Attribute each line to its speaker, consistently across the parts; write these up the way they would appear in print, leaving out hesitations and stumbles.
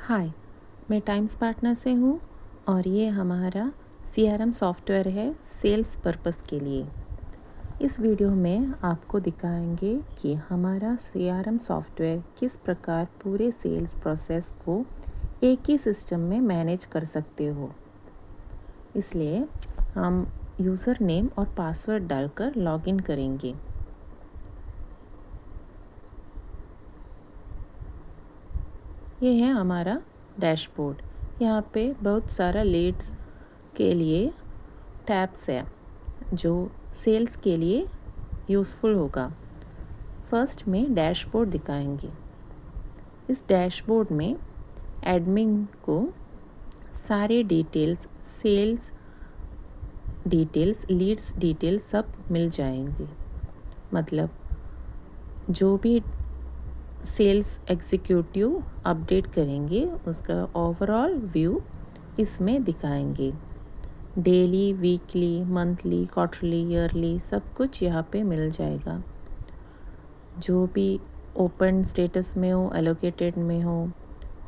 Speaker 1: हाय, मैं times partner से हूँ और ये हमारा सीआरएम सॉफ्टवेयर है सेल्स पर्पस के लिए। इस वीडियो में आपको दिखाएंगे कि हमारा सीआरएम सॉफ्टवेयर किस प्रकार पूरे सेल्स प्रोसेस को एक ही सिस्टम में मैनेज कर सकते हो। इसलिए हम यूज़र नेम और पासवर्ड डालकर लॉगिन करेंगे। ये है हमारा डैशबोर्ड। यहाँ पे बहुत सारा लीड्स के लिए टैब्स है जो सेल्स के लिए यूज़फुल होगा। फर्स्ट में डैशबोर्ड दिखाएंगे। इस डैशबोर्ड में एडमिन को सारे details, sales details, leads details सब मिल जाएंगे। मतलब जो भी सेल्स एग्जीक्यूटिव अपडेट करेंगे उसका ओवरऑल व्यू इसमें दिखाएंगे। Daily, weekly, monthly, quarterly, yearly सब कुछ यहाँ पे मिल जाएगा। जो भी ओपन स्टेटस में हो, एलोकेटेड में हो,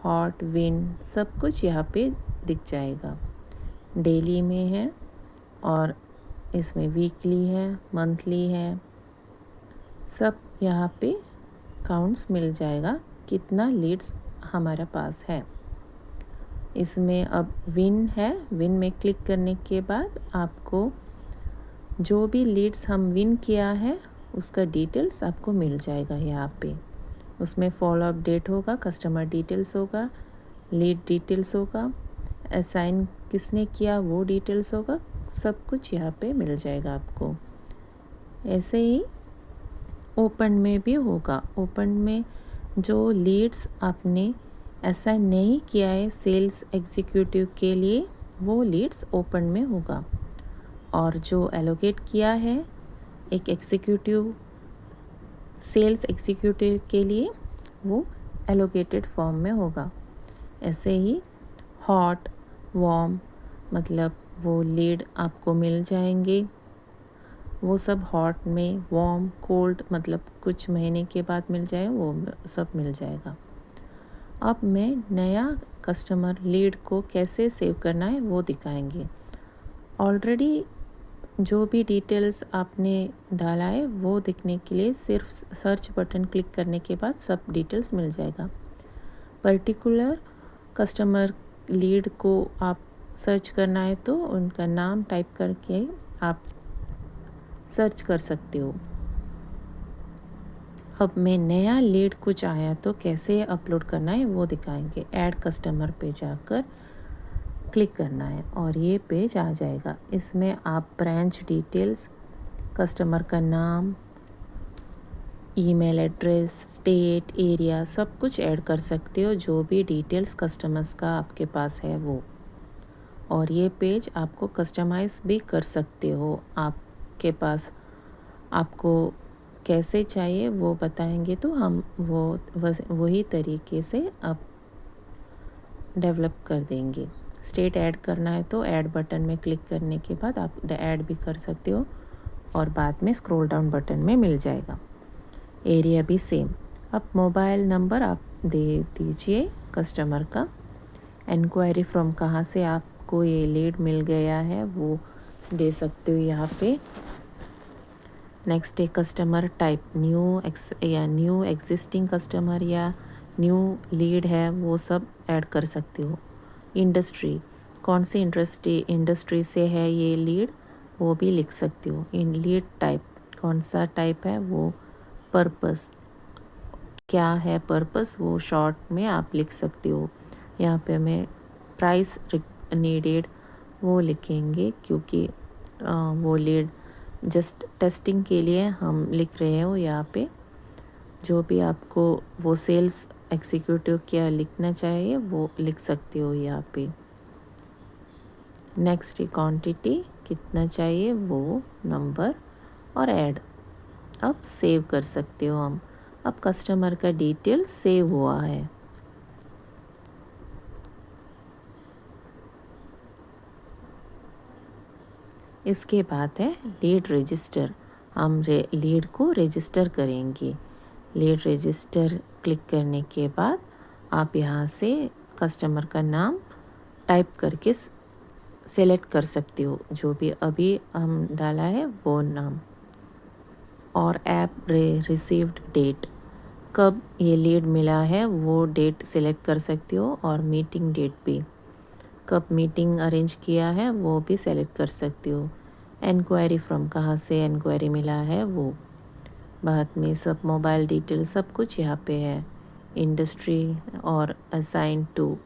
Speaker 1: हॉट, विन सब कुछ यहाँ पे दिख जाएगा। डेली में है और इसमें वीकली है, मंथली है, सब यहाँ पे काउंट्स मिल जाएगा कितना लीड्स हमारे पास है। इसमें अब विन है, विन में क्लिक करने के बाद आपको जो भी लीड्स हम विन किया है उसका डिटेल्स आपको मिल जाएगा यहाँ पे। उसमें फॉलो अप डेट होगा, कस्टमर डिटेल्स होगा, लीड डिटेल्स होगा, असाइन किसने किया वो डिटेल्स होगा, सब कुछ यहाँ पे मिल जाएगा आपको। ऐसे ही ओपन में भी होगा। ओपन में जो लीड्स आपने असाइन नहीं किया है सेल्स एग्जीक्यूटिव के लिए वो लीड्स ओपन में होगा, और जो एलोकेट किया है एक एग्जीक्यूटिव, सेल्स एग्जीक्यूटिव के लिए वो एलोकेटेड फॉर्म में होगा। ऐसे ही हॉट, वार्म मतलब वो लीड आपको मिल जाएंगे, वो सब हॉट में, वार्म, कोल्ड मतलब कुछ महीने के बाद मिल जाए वो सब मिल जाएगा। अब मैं नया कस्टमर लीड को कैसे सेव करना है वो दिखाएंगे। ऑलरेडी जो भी डिटेल्स आपने डाला है वो दिखने के लिए सिर्फ सर्च बटन क्लिक करने के बाद सब डिटेल्स मिल जाएगा। पर्टिकुलर कस्टमर लीड को आप सर्च करना है तो उनका नाम टाइप करके आप सर्च कर सकते हो। अब मैं नया लीड कुछ आया तो कैसे अपलोड करना है वो दिखाएंगे। ऐड कस्टमर पे जाकर क्लिक करना है और ये पेज आ जाएगा। इसमें आप ब्रांच डिटेल्स, कस्टमर का नाम, ईमेल एड्रेस, स्टेट, एरिया सब कुछ ऐड कर सकते हो, जो भी डिटेल्स कस्टमर्स का आपके पास है वो। और ये पेज आपको कस्टमाइज़ भी कर सकते हो। आपके पास आपको कैसे चाहिए वो बताएंगे तो हम वही तरीके से अब डेवलप कर देंगे। स्टेट ऐड करना है तो ऐड बटन में क्लिक करने के बाद आप ऐड भी कर सकते हो और बाद में स्क्रॉल डाउन बटन में मिल जाएगा। एरिया भी सेम। अब मोबाइल नंबर आप दे दीजिए कस्टमर का। इंक्वायरी फ्रॉम कहाँ से आपको ये लीड मिल गया है वो दे सकते हो यहाँ पे। नेक्स्ट है customer type, new existing customer या न्यू लीड है वो सब ऐड कर सकते हो। इंडस्ट्री, कौन सी इंडस्ट्री से है ये लीड वो भी लिख सकते हो। इन लीड टाइप, कौन सा टाइप है वो। पर्पस, क्या है पर्पस वो शॉर्ट में आप लिख सकते हो। यहाँ पे मैं प्राइस नीडेड वो लिखेंगे क्योंकि वो लीड जस्ट टेस्टिंग के लिए हम लिख रहे हो। यहाँ पे जो भी आपको वो सेल्स एग्जीक्यूटिव क्या लिखना चाहिए वो लिख सकते हो यहाँ पे। नेक्स्ट क्वांटिटी, कितना चाहिए वो नंबर और ऐड। अब सेव कर सकते हो हम। अब कस्टमर का डिटेल सेव हुआ है। इसके बाद है लीड रजिस्टर। हम लीड को रजिस्टर करेंगे। लीड रजिस्टर क्लिक करने के बाद आप यहाँ से कस्टमर का नाम टाइप करके सेलेक्ट कर सकते हो, जो भी अभी हम डाला है वो नाम। और ऐप रिसीव्ड डेट, कब ये लीड मिला है वो डेट सेलेक्ट कर सकते हो, और मीटिंग डेट भी, कब मीटिंग अरेंज किया है वो भी सेलेक्ट कर सकते हो। इंक्वायरी फ्रॉम, कहाँ से इंक्वायरी मिला है वो, बाद में सब मोबाइल डिटेल सब कुछ यहाँ पे है। इंडस्ट्री और असाइन टू,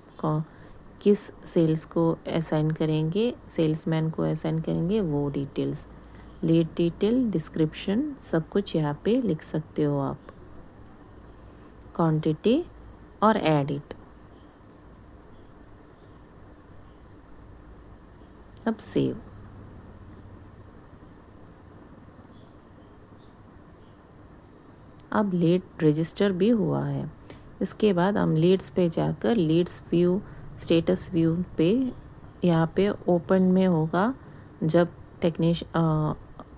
Speaker 1: किस सेल्स को असाइन करेंगे, सेल्समैन को असाइन करेंगे वो डिटेल्स, लीड डिटेल, डिस्क्रिप्शन सब कुछ यहाँ पे लिख सकते हो आप। क्वांटिटी और ऐड इट। अब सेव। अब लीड रजिस्टर भी हुआ है। इसके बाद हम लीड्स पे जाकर लीड्स व्यू, स्टेटस व्यू पे, यहाँ पे ओपन में होगा जब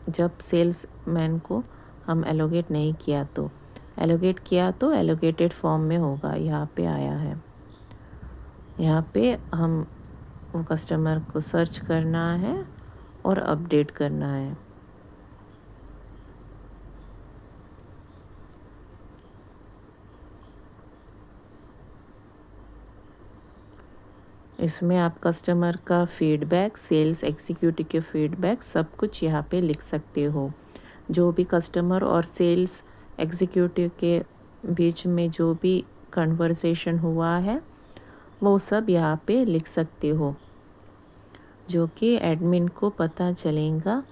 Speaker 1: जब सेल्समैन को हम एलोकेट नहीं किया, तो एलोकेट किया तो एलोकेटेड फॉर्म में होगा, यहाँ पे आया है। यहाँ पे हम वो कस्टमर को सर्च करना है और अपडेट करना है। इसमें आप कस्टमर का फीडबैक, सेल्स एग्जीक्यूटिव के फीडबैक सब कुछ यहाँ पे लिख सकते हो। जो भी कस्टमर और सेल्स एग्जीक्यूटिव के बीच में जो भी कन्वर्सेशन हुआ है वो सब यहाँ पे लिख सकते हो, जो कि एडमिन को पता चलेगा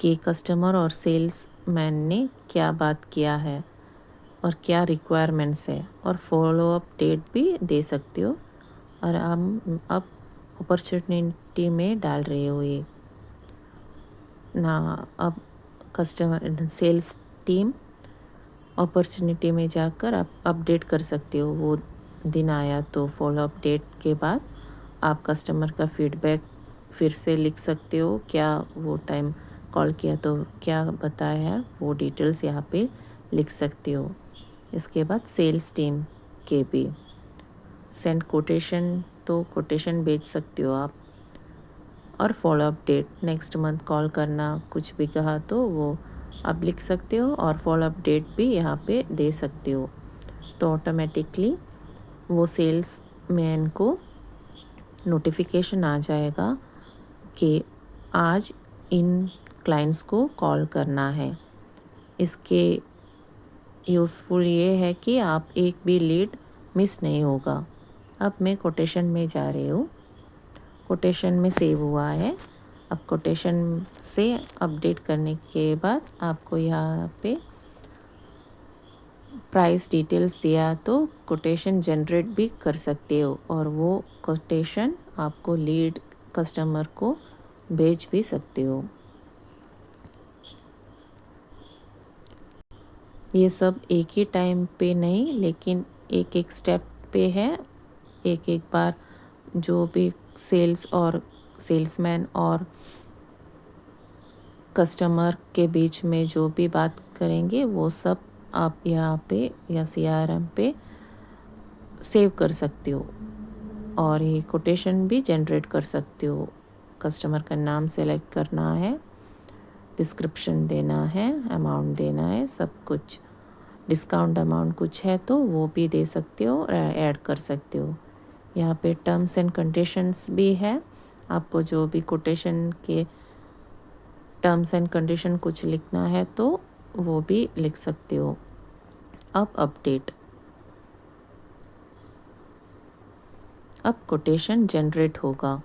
Speaker 1: कि कस्टमर और सेल्समैन ने क्या बात किया है और क्या रिक्वायरमेंट्स है, और फॉलो अप डेट भी दे सकते हो। और हम अब अपॉर्चुनिटी में डाल रहे हो ये ना। अब कस्टमर सेल्स टीम अपॉर्चुनिटी में जाकर आप अपडेट कर सकते हो, वो दिन आया तो फॉलो अप डेट के बाद आप कस्टमर का फीडबैक फिर से लिख सकते हो, क्या वो टाइम कॉल किया तो क्या बताया है वो डिटेल्स यहाँ पे लिख सकते हो। इसके बाद सेल्स टीम के भी सेंड कोटेशन, तो कोटेशन भेज सकते हो आप। और follow up date, next month call करना कुछ भी कहा तो वो आप लिख सकते हो, और फॉलो अप डेट भी यहाँ पे दे सकते हो। तो ऑटोमेटिकली वो सेल्स मैन को नोटिफिकेशन आ जाएगा कि आज इन क्लाइंट्स को कॉल करना है। इसके यूज़फुल ये है कि आप एक भी लीड मिस नहीं होगा। अब मैं कोटेशन में जा रही हूँ, कोटेशन में सेव हुआ है। अब कोटेशन से अपडेट करने के बाद आपको यहाँ पे प्राइस डिटेल्स दिया तो कोटेशन जनरेट भी कर सकते हो, और वो कोटेशन आपको लीड कस्टमर को भेज भी सकते हो। ये सब एक ही टाइम पे नहीं, लेकिन एक एक स्टेप पे है। एक एक बार जो भी सेल्स और सेल्समैन और कस्टमर के बीच में जो भी बात करेंगे वो सब आप यहाँ पे या CRM पे सेव कर सकते हो, और ये कोटेशन भी जनरेट कर सकते हो। कस्टमर का नाम सेलेक्ट करना है, डिस्क्रिप्शन देना है, अमाउंट देना है, सब कुछ। डिस्काउंट अमाउंट कुछ है तो वो भी दे सकते हो और ऐड कर सकते हो। यहाँ पे टर्म्स एंड कंडीशंस भी है, आपको जो भी कोटेशन के टर्म्स एंड कंडीशन कुछ लिखना है तो वो भी लिख सकते हो। अब अपडेट, अब कोटेशन जनरेट होगा।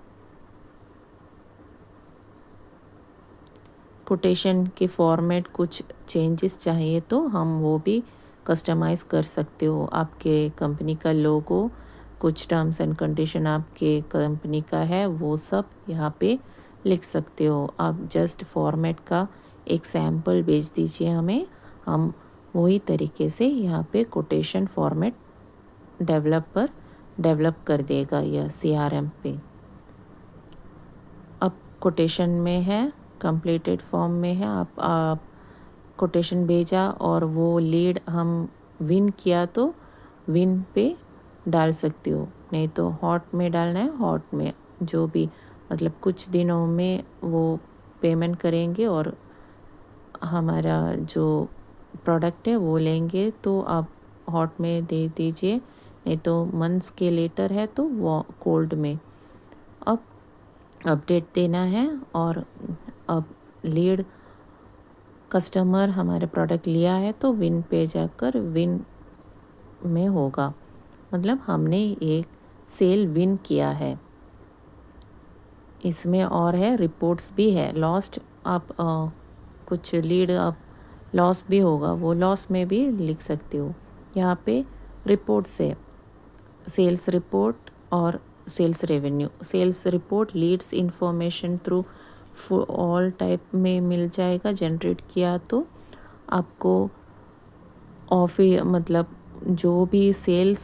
Speaker 1: कोटेशन के फॉर्मेट कुछ चेंजेस चाहिए तो हम वो भी कस्टमाइज़ कर सकते हो। आपके कंपनी का लोगो, कुछ टर्म्स एंड कंडीशन आपके कंपनी का है वो सब यहाँ पे लिख सकते हो। आप जस्ट फॉर्मेट का एक सैम्पल भेज दीजिए हमें, हम वही तरीके से यहाँ पे कोटेशन फॉर्मेट डेवलप कर देगा यह CRM पे। अब कोटेशन में है, कंप्लीटेड फॉर्म में है। आप कोटेशन भेजा और वो लीड हम विन किया तो विन पे डाल सकते हो। नहीं तो हॉट में डालना है, हॉट में जो भी मतलब कुछ दिनों में वो पेमेंट करेंगे और हमारा जो प्रोडक्ट है वो लेंगे, तो आप हॉट में दे दीजिए, नहीं तो मंथ्स के लेटर है तो वो कोल्ड में। अब अपडेट देना है और अब लीड कस्टमर हमारे प्रोडक्ट लिया है तो विन पे जाकर विन में होगा, मतलब हमने एक सेल विन किया है। इसमें और है रिपोर्ट्स भी है, लॉस्ट आप कुछ लीड आप लॉस भी होगा, वो लॉस में भी लिख सकते हो। यहाँ पे रिपोर्ट से सेल्स रिपोर्ट और sales revenue, sales report leads information through all type में मिल जाएगा जनरेट किया, तो आपको मतलब जो भी सेल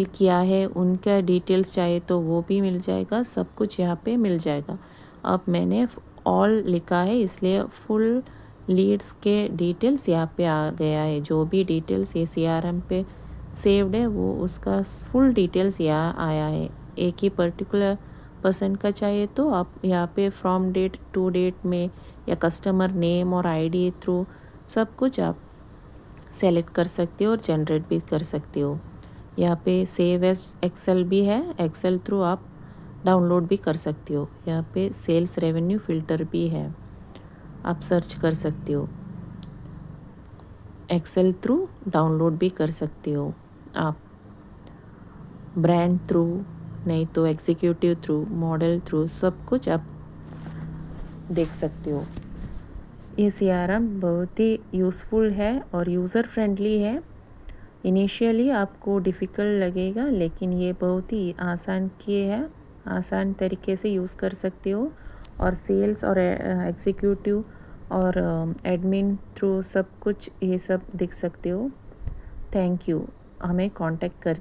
Speaker 1: किया है उनका डिटेल्स चाहिए तो वो भी मिल जाएगा, सब कुछ यहाँ पे मिल जाएगा। अब मैंने ऑल लिखा है इसलिए फुल लीड्स के डिटेल्स यहाँ पे आ गया है। जो भी डिटेल्स ये CRM पे सेव्ड है वो उसका फुल डिटेल्स यहाँ आया है। एक ही पर्टिकुलर पर्सन का चाहिए तो आप यहाँ पे फ्रॉम डेट टू डेट में या कस्टमर नेम और ID थ्रू सब कुछ आप सेलेक्ट कर सकते हो और जनरेट भी कर सकते हो। यहाँ पे सेव एज एक्सेल भी है, एक्सेल थ्रू आप डाउनलोड भी कर सकते हो। यहाँ पे सेल्स रेवेन्यू फ़िल्टर भी है, आप सर्च कर सकते हो, एक्सेल थ्रू डाउनलोड भी कर सकते हो आप, ब्रांड थ्रू, नहीं तो एग्जीक्यूटिव थ्रू, मॉडल थ्रू, सब कुछ आप देख सकते हो। ये CRM बहुत ही यूज़फुल है और यूज़र फ्रेंडली है। इनिशियली आपको डिफ़िकल्ट लगेगा लेकिन ये बहुत ही आसान किए है, आसान तरीके से यूज़ कर सकते हो और सेल्स और एग्जीक्यूटिव और एडमिन थ्रू सब कुछ ये सब देख सकते हो। थैंक यू, हमें कांटेक्ट कर